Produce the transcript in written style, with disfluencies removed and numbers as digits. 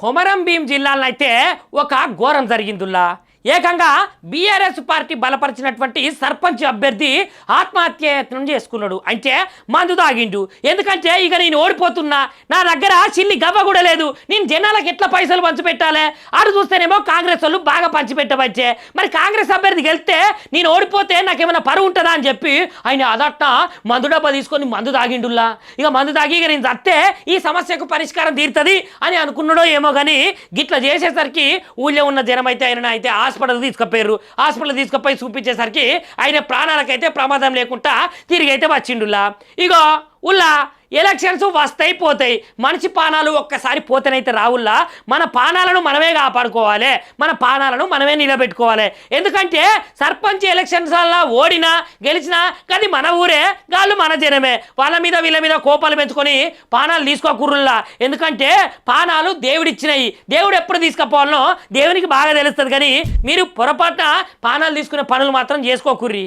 కొమరం భీం జిల్లాలో అయితే ఒక ఘోరం జరిగిందిలా ఏకంగా బీఆర్ఎస్ పార్టీ బలపరిచినటువంటి సర్పంచ్ అభ్యర్థి ఆత్మహత్యయత్నం చేసుకున్నాడు. అంటే మందు తాగిండు. ఎందుకంటే ఇక నేను ఓడిపోతున్నా, నా దగ్గర చిల్లి గవ్వ కూడా లేదు, నేను జనాలకు ఎట్లా పైసలు పంచిపెట్టాలి, ఆడు చూస్తేనేమో కాంగ్రెస్ వాళ్ళు బాగా పంచిపెట్టవచ్చే, మరి కాంగ్రెస్ అభ్యర్థి గెలిస్తే నేను ఓడిపోతే నాకేమైనా పరువు ఉంటుందా అని చెప్పి ఆయన అదట్ట మందు డబ్బా తీసుకొని మందు తాగిండుల్లా. ఇక మందు తాగి ఇక నేను చస్తే ఈ సమస్యకు పరిష్కారం తీరుతుంది అని అనుకున్నాడో ఏమో కానీ గిట్లా చేసేసరికి ఊళ్ళో ఉన్న జనం అయితే ఆయన అయితే హాస్పిటల్ తీసుకుపోయి చూపించేసరికి ఆయన ప్రాణాలకైతే ప్రమాదం లేకుండా తిరిగి అయితే వచ్చిండులా. ఇగో ఉల్లా ఎలక్షన్స్ వస్తాయి పోతాయి, మనిషి పానాలు ఒక్కసారి పోతేనైతే రావుల్లా. మన పానాలను మనమే కాపాడుకోవాలి, మన పానాలను మనమే నిలబెట్టుకోవాలి. ఎందుకంటే సర్పంచ్ ఎలక్షన్స్లో ఓడినా గెలిచినా కానీ మన ఊరే, గాళ్ళు మన జనమే. వాళ్ళ మీద వీళ్ళ మీద కోపాలు పెంచుకొని పానాలు తీసుకోకుర్రుల్లా. ఎందుకంటే పానాలు దేవుడిచ్చినాయి, దేవుడు ఎప్పుడు తీసుకుపోవాలనో దేవునికి బాగా తెలుస్తుంది. కానీ మీరు పొరపాటున పానాలు తీసుకునే పనులు మాత్రం చేసుకోకుర్రి.